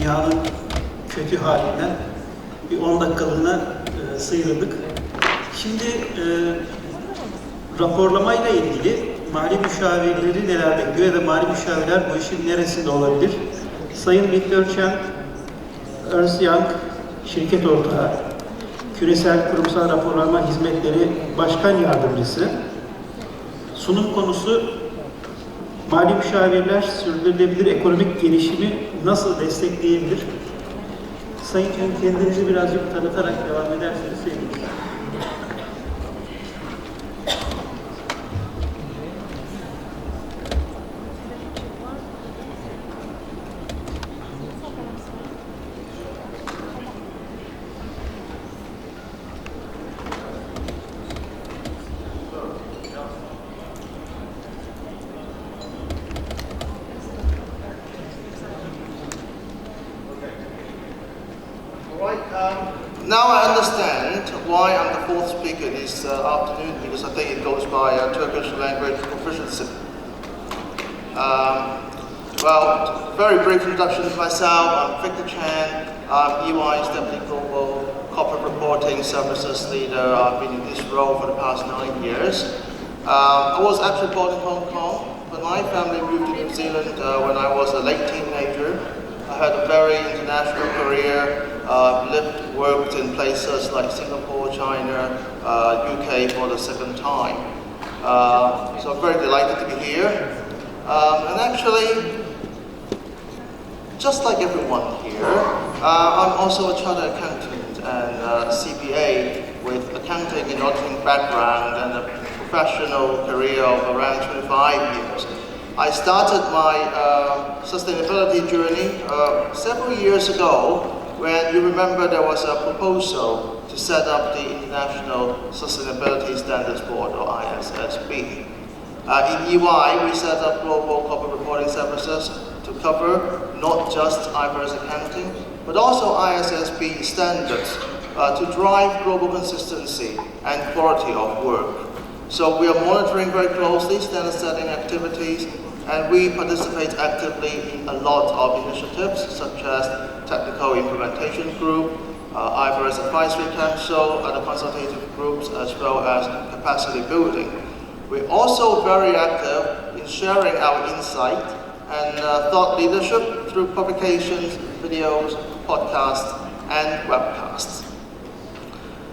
dünyanın kötü halinden bir 10 dakikalığına sıyrıldık. Şimdi raporlamayla ilgili mali müşavirleri neler bekliyor ya da mali müşavirler bu işin neresinde olabilir? Sayın Victor Chen, Ernst Young şirket ortağı, Küresel Kurumsal Raporlama Hizmetleri Başkan Yardımcısı. Sunum konusu Mali Müşavirler Sürdürülebilir Ekonomik Gelişimi nasıl destekleyebilir? Sayın Chen, kendinizi birazcık tanıtarak devam ederseniz sevinirim. Now I understand why I'm the fourth speaker this afternoon, because I think it goes by Turkish language proficiency. Well, very brief introduction to myself. I'm Victor Chen. I'm EY's Deputy Global Corporate Reporting Services Leader. I've been in this role for the past 9 years. I was actually born in Hong Kong, but my family moved to New Zealand when I was a late teenager. I had a very international career. Lived, worked in places like Singapore, China, UK for the second time. So I'm very delighted to be here. And actually, just like everyone here, I'm also a chartered accountant and CPA with accounting and auditing background and a professional career of around 25 years. I started my sustainability journey several years ago, when you remember there was a proposal to set up the International Sustainability Standards Board, or ISSB. In EY, we set up global corporate reporting services to cover not just IFRS accounting, but also ISSB standards to drive global consistency and quality of work. So we are monitoring very closely standard setting activities, and we participate actively in a lot of initiatives such as Technical Implementation Group, IFRS Advisory Council, other consultative groups, as well as capacity building. We're also very active in sharing our insight and thought leadership through publications, videos, podcasts, and webcasts.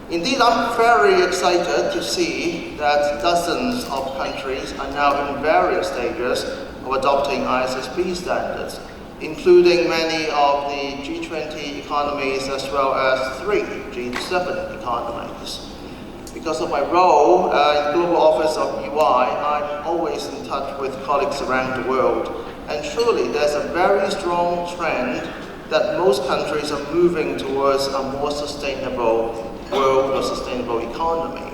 Indeed, I'm very excited to see that dozens of countries are now in various stages of adopting ISSB standards, including many of the G20 economies as well as 3 G7 economies. Because of my role in the Global Office of EY, I'm always in touch with colleagues around the world, and surely there's a very strong trend that most countries are moving towards a more sustainable world or sustainable economy.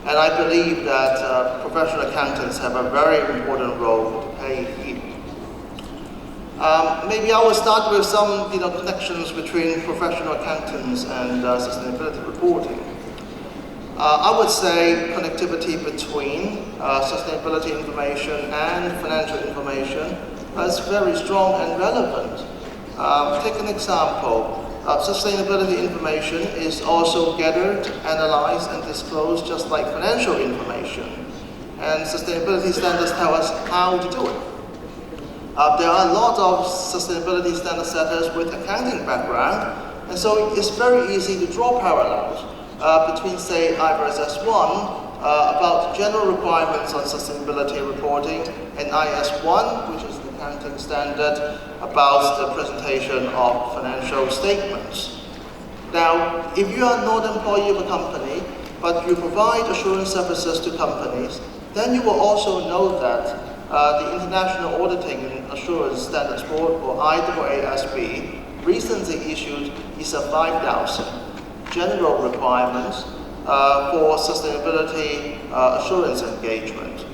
And I believe that professional accountants have a very important role to play here. Maybe I will start with some connections between professional accountants and sustainability reporting. I would say connectivity between sustainability information and financial information is very strong and relevant. Take an example. Sustainability information is also gathered, analyzed, and disclosed just like financial information. And sustainability standards tell us how to do it. There are a lot of sustainability standard setters with accounting background, and so it's very easy to draw parallels between, say, IFRS S1 about general requirements on sustainability reporting, and IS1, which is accounting standard about the presentation of financial statements. Now, if you are not an employee of a company, but you provide assurance services to companies, then you will also know that the International Auditing and Assurance Standards Board, or IAASB, recently issued ISA 5000 general requirements for sustainability assurance engagement.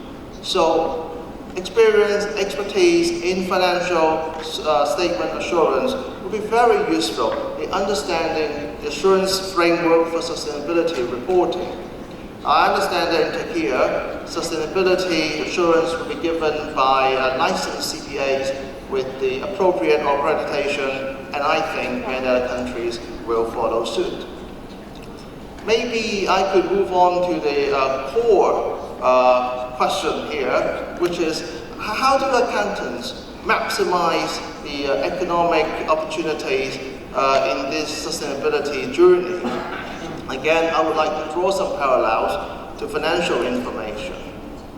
So, experience, expertise in financial statement assurance will be very useful in understanding the assurance framework for sustainability reporting. I understand that in Turkey, sustainability assurance will be given by licensed CPAs with the appropriate accreditation, and I think many other countries will follow suit. Maybe I could move on to the core question here, which is how do accountants maximize the economic opportunities in this sustainability journey? Again, I would like to draw some parallels to financial information.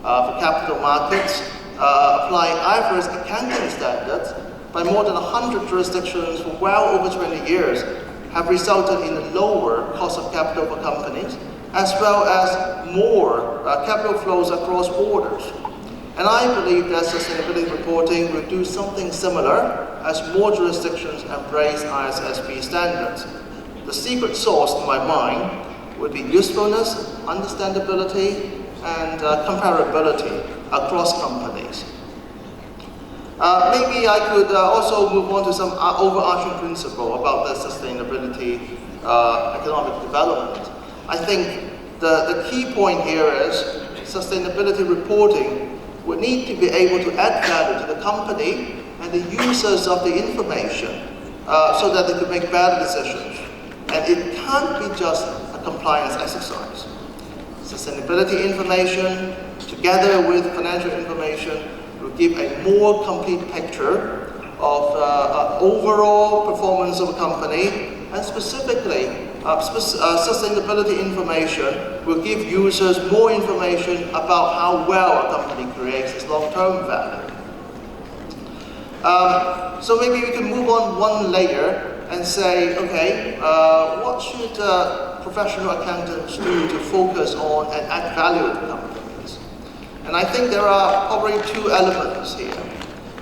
For capital markets, applying IFRS accounting standards by more than 100 jurisdictions for well over 20 years have resulted in a lower cost of capital for companies, as well as more capital flows across borders. And I believe that sustainability reporting will do something similar as more jurisdictions embrace ISSB standards. The secret sauce, in my mind, would be usefulness, understandability, and comparability across companies. Maybe I could also move on to some overarching principle about the sustainability economic development. I think the key point here is sustainability reporting would need to be able to add value to the company and the users of the information so that they could make better decisions. And it can't be just a compliance exercise. Sustainability information, together with financial information, will give a more complete picture of overall performance of a company, and specifically, sustainability information will give users more information about how well a company creates its long-term value. So maybe we can move on one layer and say, okay, what should professional accountants do to focus on and add value to companies? And I think there are probably two elements here.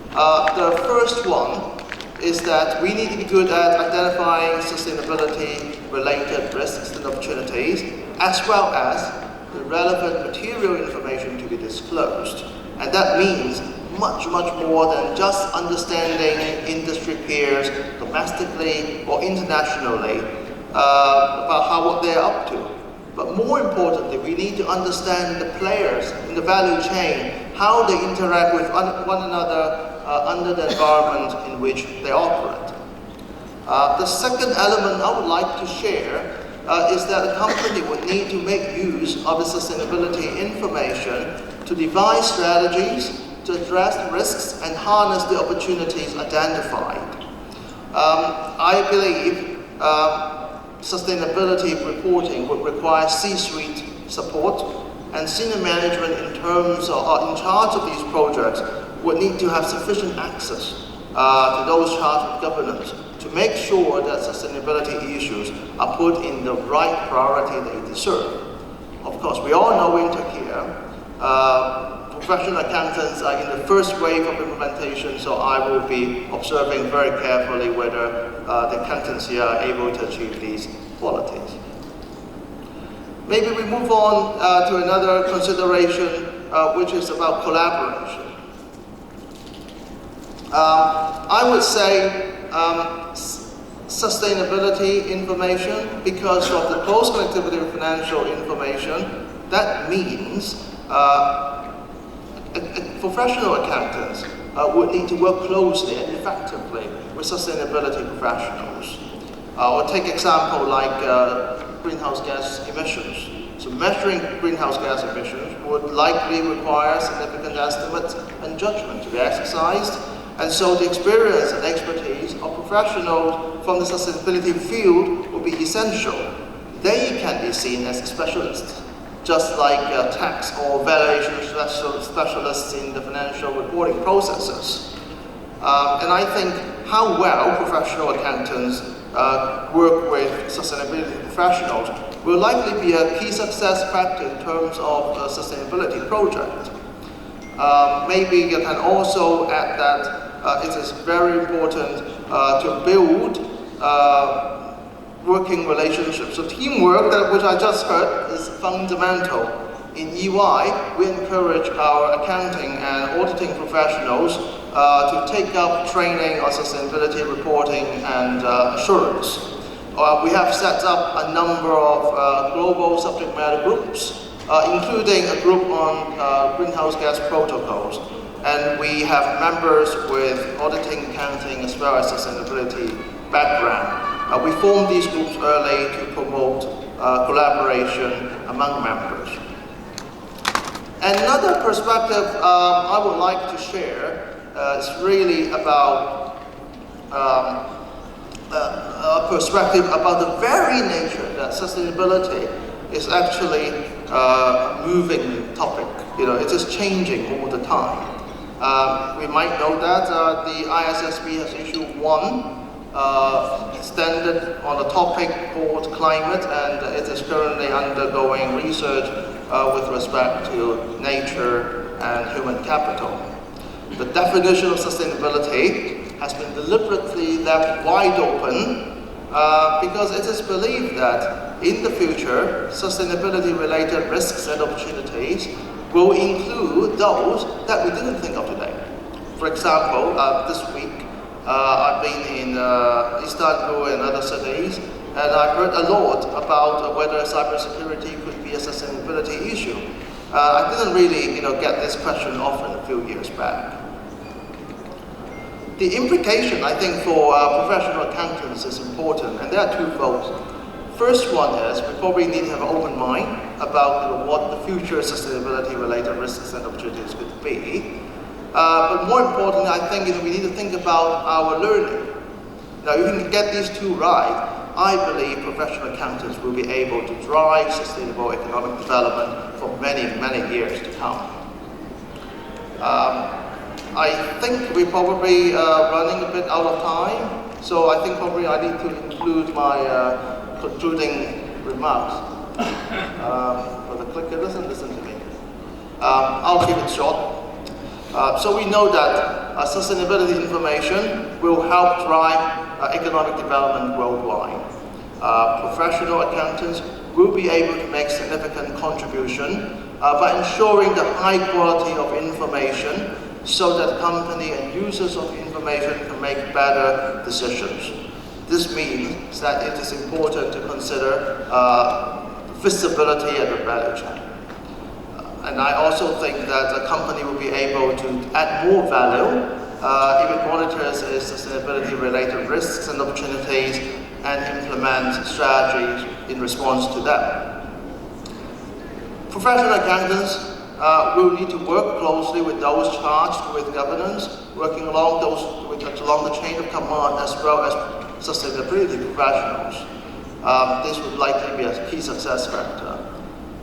The first one is that we need to be good at identifying sustainability-related risks and opportunities, as well as the relevant material information to be disclosed. And that means much more than just understanding industry peers domestically or internationally about what they're up to. But more importantly, we need to understand the players in the value chain, how they interact with one another under the environment in which they operate. The second element I would like to share is that a company would need to make use of the sustainability information to devise strategies to address risks and harness the opportunities identified. I believe sustainability reporting would require C-suite support, and senior management in charge of these projects would need to have sufficient access to those charged with governance to make sure that sustainability issues are put in the right priority they deserve. Of course, we all know in Turkey, professional accountants are in the first wave of implementation, so I will be observing very carefully whether the accountants here are able to achieve these qualities. Maybe we move on to another consideration, which is about collaboration. I would say sustainability information, because of the close connectivity with financial information, that means professional accountants would need to work closely and effectively with sustainability professionals. Or take example like greenhouse gas emissions. So measuring greenhouse gas emissions would likely require significant estimates and judgment to be exercised. And so the experience and expertise of professionals from the sustainability field will be essential. They can be seen as specialists, just like tax or valuation specialists in the financial reporting processes. And I think how well professional accountants work with sustainability professionals will likely be a key success factor in terms of a sustainability project. Maybe you can also add that it is very important to build working relationships. So teamwork, which I just heard, is fundamental. In EY, we encourage our accounting and auditing professionals to take up training on sustainability reporting and assurance. We have set up a number of global subject matter groups including a group on greenhouse gas protocols. And we have members with auditing, accounting, as well as sustainability background. We formed these groups early to promote collaboration among members. Another perspective I would like to share is really about a perspective about the very nature that sustainability is actually a moving topic. You know, it is changing all the time. We might know that the ISSB has issued one standard on a topic called climate, and it is currently undergoing research with respect to nature and human capital. The definition of sustainability has been deliberately left wide open because it is believed that in the future, sustainability-related risks and opportunities will include those that we didn't think of today. For example, this week, I've been in Istanbul and other cities, and I've heard a lot about whether cybersecurity could be a sustainability issue. I didn't really, get this question often a few years back. The implication, I think, for professional accountants is important, and there are twofold. First one is we probably need to have an open mind about what the future sustainability-related risks and opportunities could be. But more importantly, I think we need to think about our learning. Now, if you can get these two right, I believe professional accountants will be able to drive sustainable economic development for many, many years to come. I think we're probably running a bit out of time, so I think probably I need to include my concluding remarks. But the clicker doesn't listen to me. I'll keep it short. So we know that sustainability information will help drive economic development worldwide. Professional accountants will be able to make significant contribution by ensuring the high quality of information so that company and users of information can make better decisions. This means that it is important to consider visibility at the value chain. And I also think that a company will be able to add more value if it monitors its sustainability-related risks and opportunities and implement strategies in response to them. Professional accountants will need to work closely with those charged with governance, working along the chain of command, as well as sustainability professionals. This would likely be a key success factor.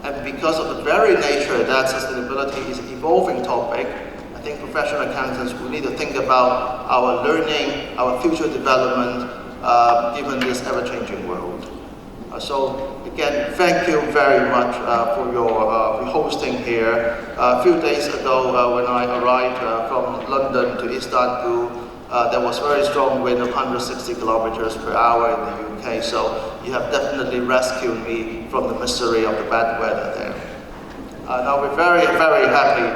And because of the very nature that sustainability is an evolving topic, I think professional accountants will need to think about our learning, our future development, given this ever-changing world. So again, thank you very much for your hosting here. A few days ago, when I arrived from London to Istanbul, there was very strong wind of 160 kilometers per hour in the UK, so you have definitely rescued me from the misery of the bad weather there. Now we're very, very happy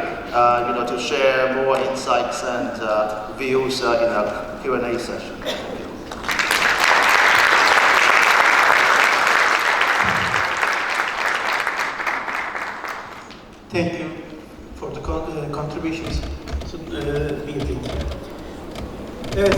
to share more insights and views in our Q&A session. Thank you. Thank you for the contributions. Meeting. Evet,